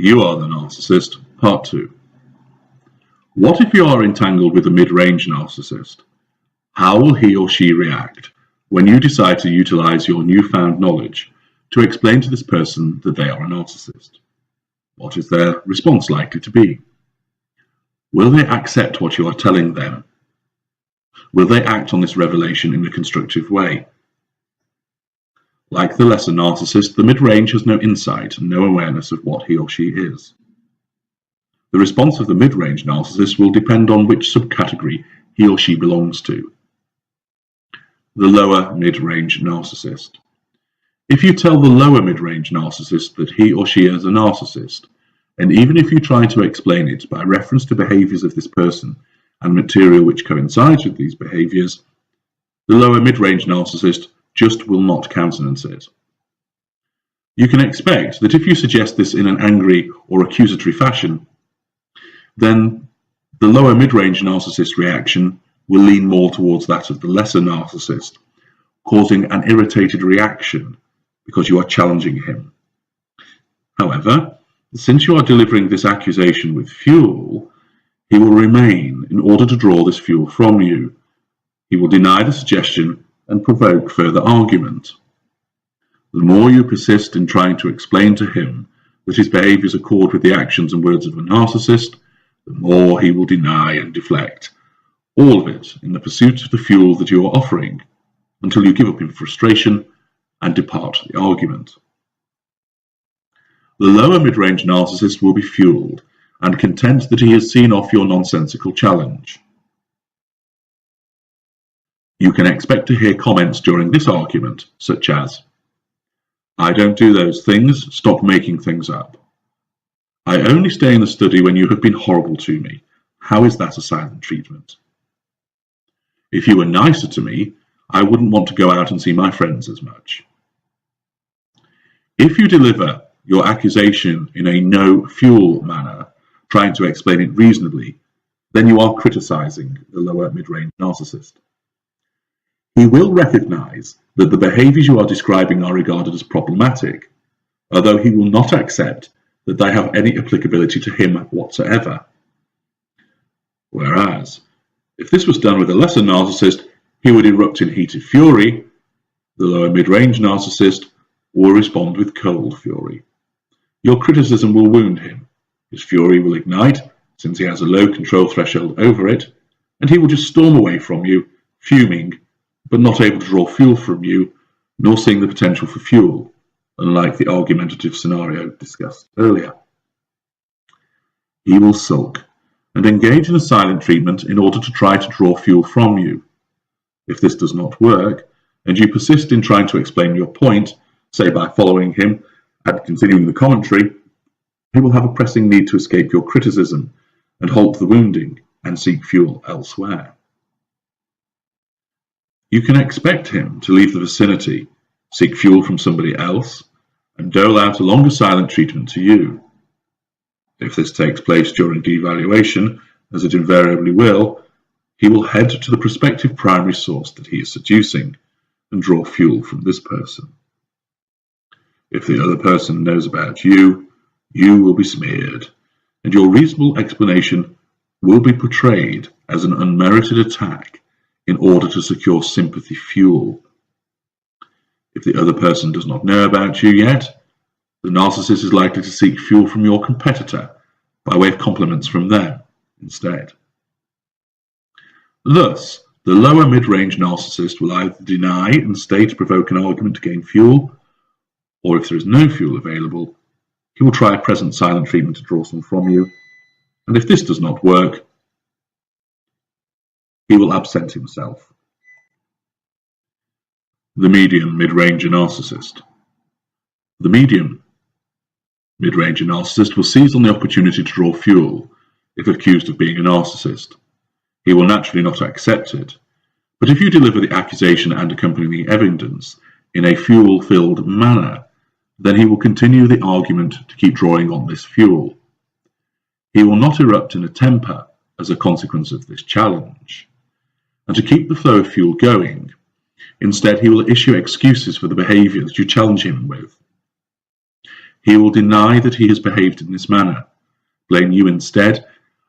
You Are the Narcissist, Part 2. What if you are entangled with a mid-range narcissist? How will he or she react when you decide to utilize your newfound knowledge to explain to this person that they are a narcissist? What is their response likely to be? Will they accept what you are telling them? Will they act on this revelation in a constructive way? Like the lesser narcissist, the mid-range has no insight and no awareness of what he or she is. The response of the mid-range narcissist will depend on which subcategory he or she belongs to. The lower mid-range narcissist. If you tell the lower mid-range narcissist that he or she is a narcissist, and even if you try to explain it by reference to behaviors of this person and material which coincides with these behaviors, the lower mid-range narcissist just will not countenance it. You can expect that if you suggest this in an angry or accusatory fashion, then the lower mid-range narcissist reaction will lean more towards that of the lesser narcissist, causing an irritated reaction because you are challenging him. However, since you are delivering this accusation with fuel, he will remain in order to draw this fuel from you. He will deny the suggestion and provoke further argument. The more you persist in trying to explain to him that his behaviors accord with the actions and words of a narcissist, the more he will deny and deflect, all of it in the pursuit of the fuel that you are offering, until you give up in frustration and depart the argument. The lower mid-range narcissist will be fueled and content that he has seen off your nonsensical challenge. You can expect to hear comments during this argument, such as, "I don't do those things, stop making things up. I only stay in the study when you have been horrible to me. How is that a silent treatment? If you were nicer to me, I wouldn't want to go out and see my friends as much." If you deliver your accusation in a no-fuel manner, trying to explain it reasonably, then you are criticizing the lower mid-range narcissist. He will recognize that the behaviors you are describing are regarded as problematic, although he will not accept that they have any applicability to him whatsoever. Whereas, if this was done with a lesser narcissist, he would erupt in heated fury. The lower mid-range narcissist will respond with cold fury. Your criticism will wound him. His fury will ignite, since he has a low control threshold over it, and he will just storm away from you, fuming, but not able to draw fuel from you, nor seeing the potential for fuel, unlike the argumentative scenario discussed earlier. He will sulk and engage in a silent treatment in order to try to draw fuel from you. If this does not work, and you persist in trying to explain your point, say by following him and continuing the commentary, he will have a pressing need to escape your criticism and halt the wounding and seek fuel elsewhere. You can expect him to leave the vicinity, seek fuel from somebody else, and dole out a longer silent treatment to you. If this takes place during devaluation, as it invariably will, he will head to the prospective primary source that he is seducing and draw fuel from this person. If the other person knows about you, you will be smeared, and your reasonable explanation will be portrayed as an unmerited attack in order to secure sympathy fuel. If the other person does not know about you yet, the narcissist is likely to seek fuel from your competitor by way of compliments from them instead. Thus, the lower mid-range narcissist will either deny and stay to provoke an argument to gain fuel, or if there is no fuel available, he will try a present silent treatment to draw some from you, and if this does not work, he will absent himself. The medium mid-range narcissist. The medium mid-range narcissist will seize on the opportunity to draw fuel if accused of being a narcissist. He will naturally not accept it, but if you deliver the accusation and accompanying evidence in a fuel-filled manner, then he will continue the argument to keep drawing on this fuel. He will not erupt in a temper as a consequence of this challenge. And to keep the flow of fuel going, instead he will issue excuses for the behaviors you challenge him with. He will deny that he has behaved in this manner, blame you instead,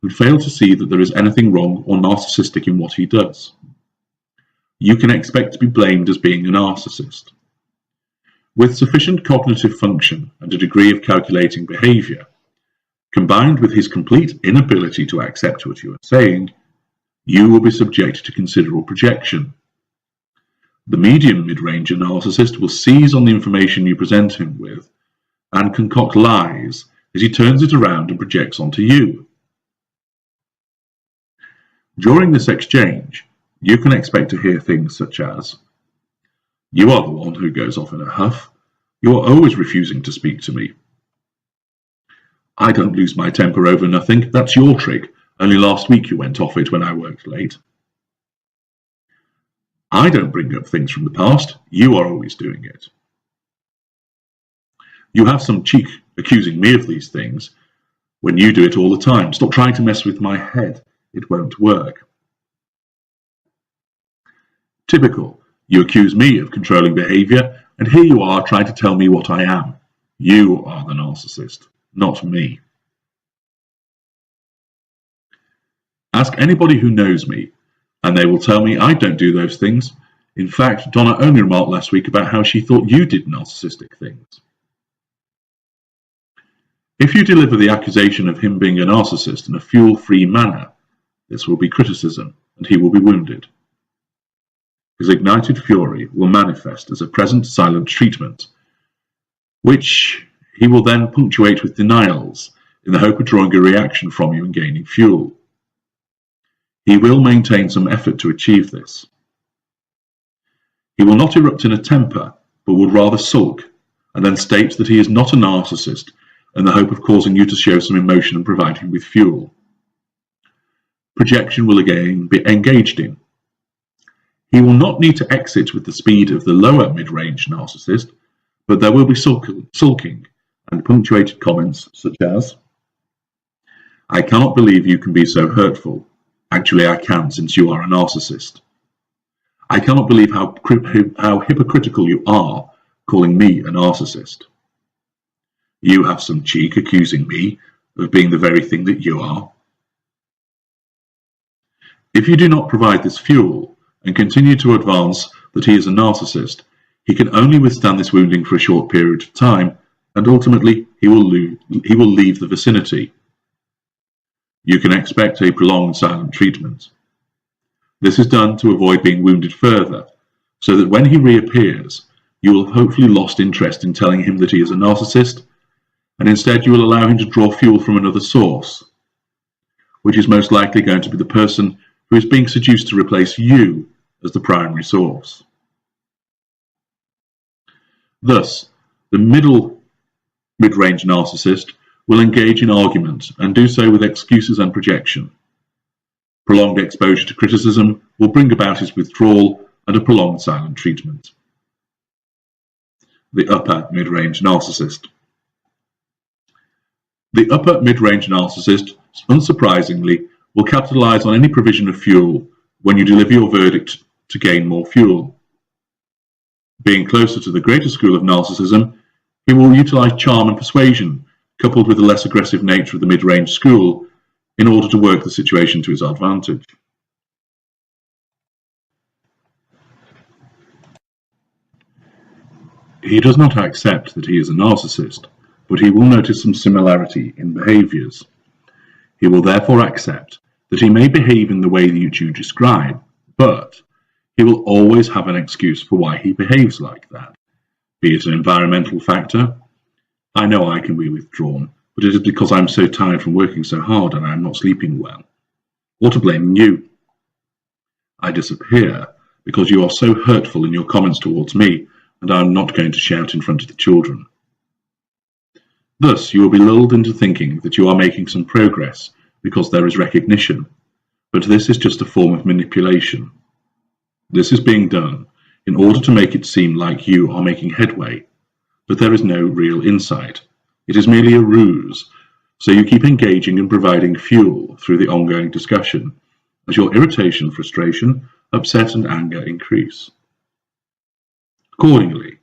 and fail to see that there is anything wrong or narcissistic in what he does. You can expect to be blamed as being a narcissist. With sufficient cognitive function and a degree of calculating behavior, combined with his complete inability to accept what you are saying, you will be subject to considerable projection. The medium mid-ranger narcissist will seize on the information you present him with and concoct lies as he turns it around and projects onto you. During this exchange, you can expect to hear things such as, "You are the one who goes off in a huff. You are always refusing to speak to me. I don't lose my temper over nothing. That's your trick. Only last week you went off it when I worked late. I don't bring up things from the past. You are always doing it. You have some cheek accusing me of these things when you do it all the time. Stop trying to mess with my head. It won't work." Typical. You accuse me of controlling behavior, and here you are trying to tell me what I am. You are the narcissist, not me. Ask anybody who knows me, and they will tell me I don't do those things. In fact, Donna only remarked last week about how she thought you did narcissistic things. If you deliver the accusation of him being a narcissist in a fuel-free manner, this will be criticism, and he will be wounded. His ignited fury will manifest as a present silent treatment, which he will then punctuate with denials in the hope of drawing a reaction from you and gaining fuel. He will maintain some effort to achieve this. He will not erupt in a temper, but would rather sulk, and then state that he is not a narcissist in the hope of causing you to show some emotion and provide him with fuel. Projection will again be engaged in. He will not need to exit with the speed of the lower mid-range narcissist, but there will be sulking and punctuated comments such as, "I cannot believe you can be so hurtful. Actually, I can, since you are a narcissist. I cannot believe how hypocritical you are, calling me a narcissist. You have some cheek accusing me of being the very thing that you are." If you do not provide this fuel and continue to advance that he is a narcissist, he can only withstand this wounding for a short period of time, and ultimately he will leave the vicinity. You can expect a prolonged silent treatment. This is done to avoid being wounded further, so that when he reappears, you will have hopefully lost interest in telling him that he is a narcissist, and instead you will allow him to draw fuel from another source, which is most likely going to be the person who is being seduced to replace you as the primary source. Thus, the mid-range narcissist will engage in argument and do so with excuses and projection. Prolonged exposure to criticism will bring about his withdrawal and a prolonged silent treatment. The upper mid-range narcissist. The upper mid-range narcissist, unsurprisingly, will capitalize on any provision of fuel when you deliver your verdict to gain more fuel. Being closer to the greater school of narcissism, he will utilize charm and persuasion, coupled with the less aggressive nature of the mid-range school, in order to work the situation to his advantage. He does not accept that he is a narcissist, but he will notice some similarity in behaviors. He will therefore accept that he may behave in the way that you describe, but he will always have an excuse for why he behaves like that. Be it an environmental factor. I know I can be withdrawn, but it is because I'm so tired from working so hard and I'm not sleeping well. Or to blaming you. I disappear because you are so hurtful in your comments towards me, and I'm not going to shout in front of the children. Thus, you will be lulled into thinking that you are making some progress because there is recognition, but this is just a form of manipulation. This is being done in order to make it seem like you are making headway, but there is no real insight. It is merely a ruse, so you keep engaging and providing fuel through the ongoing discussion as your irritation, frustration, upset and anger increase. Accordingly,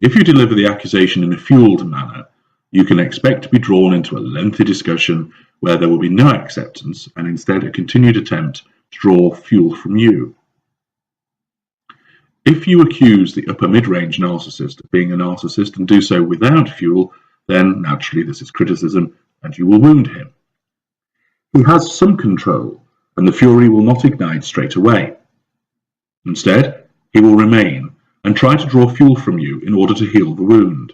if you deliver the accusation in a fueled manner, You can expect to be drawn into a lengthy discussion where there will be no acceptance and instead a continued attempt to draw fuel from you. If you accuse the upper mid-range narcissist of being a narcissist and do so without fuel, then naturally this is criticism and you will wound him. He has some control and the fury will not ignite straight away. Instead, he will remain and try to draw fuel from you in order to heal the wound.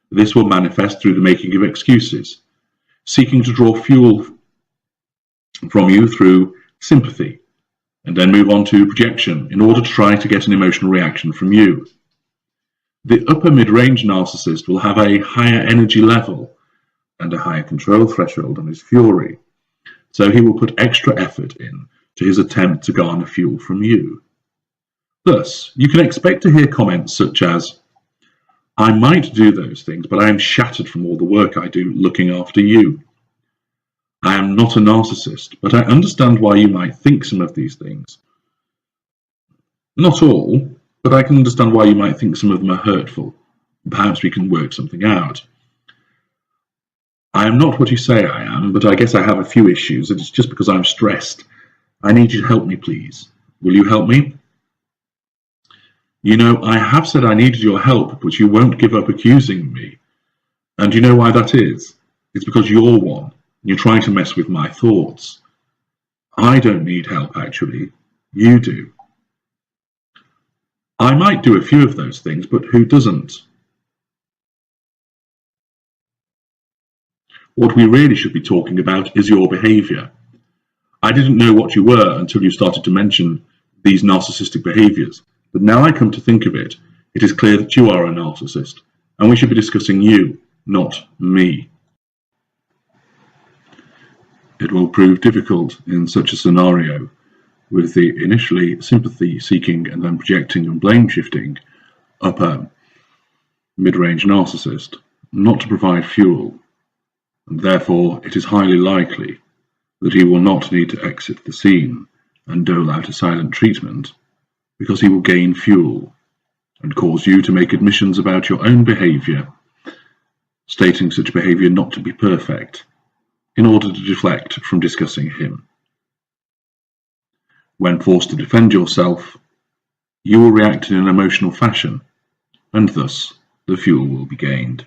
This will manifest through the making of excuses, seeking to draw fuel from you through sympathy, and then move on to projection in order to try to get an emotional reaction from you. The upper mid-range narcissist will have a higher energy level and a higher control threshold on his fury, so he will put extra effort in to his attempt to garner fuel from you. Thus, you can expect to hear comments such as, "I might do those things, but I am shattered from all the work I do looking after you. I am not a narcissist, but I understand why you might think some of these things. Not all, but I can understand why you might think some of them are hurtful. Perhaps we can work something out. I am not what you say I am, but I guess I have a few issues, and it's just because I'm stressed. I need you to help me, please. Will you help me? You know, I have said I needed your help, but you won't give up accusing me. And you know why that is? It's because you're one. You're trying to mess with my thoughts. I don't need help, actually. You do. I might do a few of those things, but who doesn't? What we really should be talking about is your behavior. I didn't know what you were until you started to mention these narcissistic behaviors, but now I come to think of it, it is clear that you are a narcissist, and we should be discussing you, not me. It will prove difficult in such a scenario, with the initially sympathy-seeking and then projecting and blame-shifting upper mid-range narcissist, not to provide fuel, and therefore it is highly likely that he will not need to exit the scene and dole out a silent treatment, because he will gain fuel and cause you to make admissions about your own behavior, stating such behavior not to be perfect, in order to deflect from discussing him. When forced to defend yourself, you will react in an emotional fashion, and thus the fuel will be gained.